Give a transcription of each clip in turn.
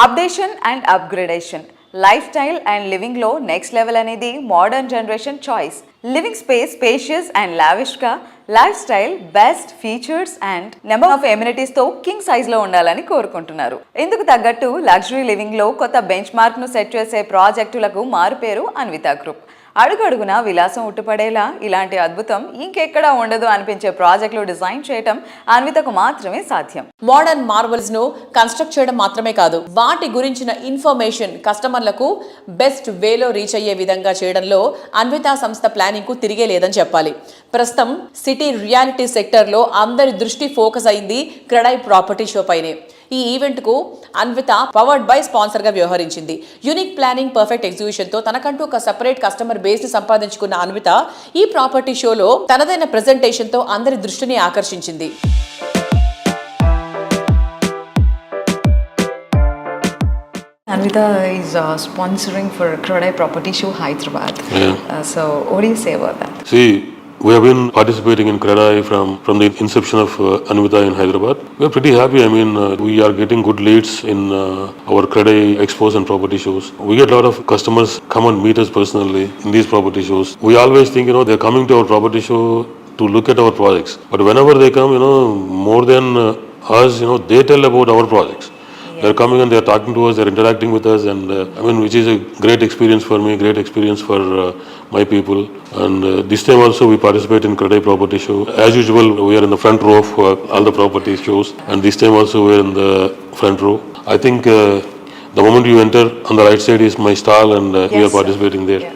Updation and upgradation, lifestyle and living లో next level అనేది modern generation choice. Living space spacious and lavish గా, lifestyle best features and number of amenities తో king size లో ఉండాలని కోరుకుంటున్నారు. ఇందుకు తగ్గట్టు లగ్జరీ లివింగ్ లో కొత్త బెంచ్ మార్క్ ను సెట్ చేసే ప్రాజెక్టులకు మారుపేరు అన్విత గ్రూప్. అడుగడుగునా విలాసం ఉట్టుపడేలా ఇలాంటి అద్భుతం ఇంకెక్కడా ఉండదు అనిపించే ప్రాజెక్టులు డిజైన్ చేయడం అన్వితకు మాత్రమే సాధ్యం. మోడర్న్ మార్వెల్స్ ను కన్స్ట్రక్ట్ చేయడం మాత్రమే కాదు, వాటి గురించిన ఇన్ఫర్మేషన్ కస్టమర్లకు బెస్ట్ వేలో రీచ్ అయ్యే విధంగా చేయడంలో అన్విత సంస్థ ప్లానింగ్ కు తిరిగే లేదని చెప్పాలి. ప్రస్తుతం సిటీ రియాలిటీ సెక్టర్ లో అందరి దృష్టి ఫోకస్ అయింది క్రెడై ప్రాపర్టీ షో పైనే. ఈ ఈవెంట్ కు అన్విత పవర్డ్ బై స్పాన్సర్ గా వ్యవహరించింది. యూనిక్ ప్లానింగ్, పర్ఫెక్ట్ ఎగ్జిక్యూషన్ తో తనకంటూ ఒక సెపరేట్ కస్టమర్ బేస్ ని సంపాదించుకున్న అన్విత ఈ ప్రాపర్టీ షోలో తనదైన ప్రెజెంటేషన్ తో అందరి దృష్టిని ఆకర్షించింది. Anvita is sponsoring for Credai Property Show Hyderabad. So what do you say about that? See, we have been participating in Credai from the inception of Anvita in Hyderabad. We are pretty happy. I mean, we are getting good leads in our Credai expos and property shows. We get a lot of customers come and meet us personally in these property shows. We always think, they're coming to our property show to look at our projects. But whenever they come, more than us, they tell about our projects. They're coming and they're talking to us, they're interacting with us, and which is a great experience for me, great experience for my people. And this time also we participate in Credai Property Show. As usual, we are in the front row of all the property shows, and this time also we are in the front row. I think the moment you enter, on the right side is my stall, and we are participating there. Yeah.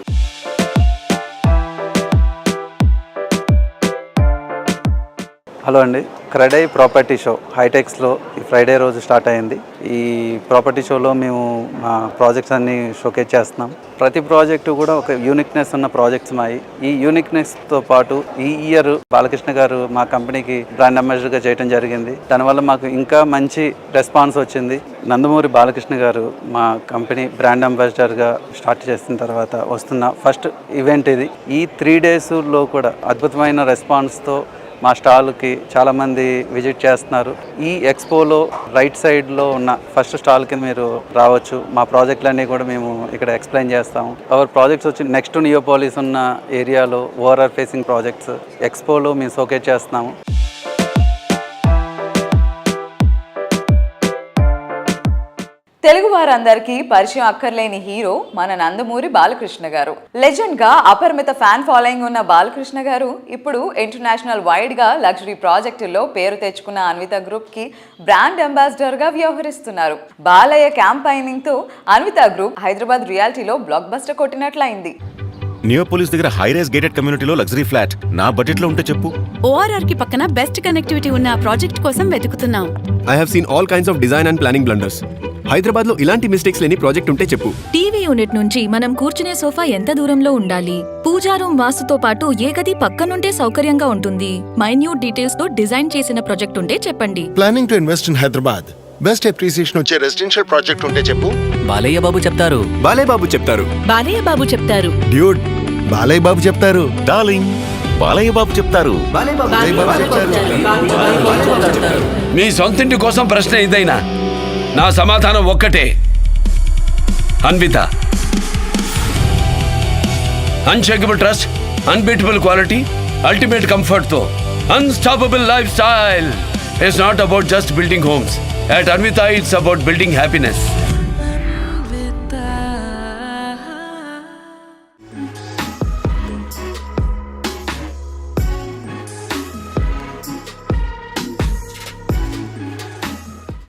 Hello అండి, CREDAI property show హైటెక్స్లో ఈ Friday రోజు start అయింది. ఈ property షోలో మేము మా projects అన్ని showcase చేస్తున్నాం. ప్రతి ప్రాజెక్టు కూడా ఒక యూనిక్నెస్ ఉన్న ప్రాజెక్ట్స్ మాయి. ఈ యూనిక్నెస్తో పాటు ఈ ఇయర్ బాలకృష్ణ గారు మా కంపెనీకి బ్రాండ్ అంబాసిడర్గా చేయడం జరిగింది. దానివల్ల మాకు ఇంకా మంచి రెస్పాన్స్ వచ్చింది. నందమూరి బాలకృష్ణ గారు మా కంపెనీ బ్రాండ్ అంబాసిడర్గా స్టార్ట్ చేసిన తర్వాత వస్తున్న ఫస్ట్ ఈవెంట్ ఇది. ఈ 3 డేస్లో కూడా అద్భుతమైన రెస్పాన్స్తో మా స్టాల్కి చాలామంది విజిట్ చేస్తున్నారు. ఈ ఎక్స్పోలో రైట్ సైడ్లో ఉన్న ఫస్ట్ స్టాల్కి మీరు రావచ్చు. మా ప్రాజెక్టులన్నీ కూడా మేము ఇక్కడ ఎక్స్ప్లెయిన్ చేస్తాము. అవర్ ప్రాజెక్ట్స్ వచ్చి నెక్స్ట్ నియోపాలిస్ ఉన్న ఏరియాలో ఓఆర్ఆర్ ఫేసింగ్ ప్రాజెక్ట్స్ ఎక్స్పోలో మేము షోకేజ్ చేస్తున్నాము. తెలుగు వారందరికీ పరిచయం అక్కర్లేని హీరో మన నందమూరి బాలకృష్ణ గారు. లెజెండ్ గా అపరిమిత ఫ్యాన్ ఫాలోయింగ్ ఉన్న బాలకృష్ణ గారు ఇప్పుడు ఇంటర్నేషనల్ వైడ్ గా లగ్జరీ ప్రాజెక్టుల్లో పేరు తెచ్చుకున్న అన్విత గ్రూప్ కి బ్రాండ్ అంబాసిడర్ గా వ్యవహరిస్తున్నారు. బాలయ్య క్యాంపైనింగ్ తో అన్విత గ్రూప్ హైదరాబాద్ రియాలిటీలో బ్లాక్ బస్టర్ కొట్టినట్లయింది. నియోపోలిస్ దగ్గర హై రైజ్ గేటెడ్ కమ్యూనిటీలో లగ్జరీ ఫ్లాట్ నా బడ్జెట్ లో ఉంటే చెప్పు. ఓఆర్ఆర్ కి పక్కన బెస్ట్ కనెక్టివిటీ ఉన్న ప్రాజెక్ట్ కోసం వెతుకుతున్నాం. I have seen all kinds of design and planning blunders. Hyderabad లో ఇలాంటి మిస్టేక్స్ లేని ప్రాజెక్ట్ ఉంటే చెప్పు. టీవీ యూనిట్ నుంచి మనం కూర్చునే సోఫా ఎంత దూరంలో ఉండాలి, పూజా రూమ్ వాస్తుతో పాటు ఏ గది పక్కనుంటే సౌకర్యంగా ఉంటుంది, మైన్యూట్ డీటెయిల్స్ తో డిజైన్ చేసిన ప్రాజెక్ట్ ఉంటే చెప్పండి. Planning to invest in Hyderabad, best appreciation వచ్చే రెసిడెన్షియల్ ప్రాజెక్ట్ ఉంటే చెప్పు. బాలయ్య బాబు చెప్తారు. బాలయ్య బాబు చెప్తారు. బాలయ్య బాబు చెప్తారు. డ్యూడ్, బాలయ్య బాబు చెప్తారు. డార్లింగ్, బాలయ్య బాబు చెప్తారు. మీ సొంతింటి కోసం ప్రశ్న ఇదైనా నా సమాధానం ఒక్కటే, Anvita. Unshakable trust, unbeatable quality, ultimate comfort తో unstoppable lifestyle. It's not about just building homes. At Anvita, it's about building happiness.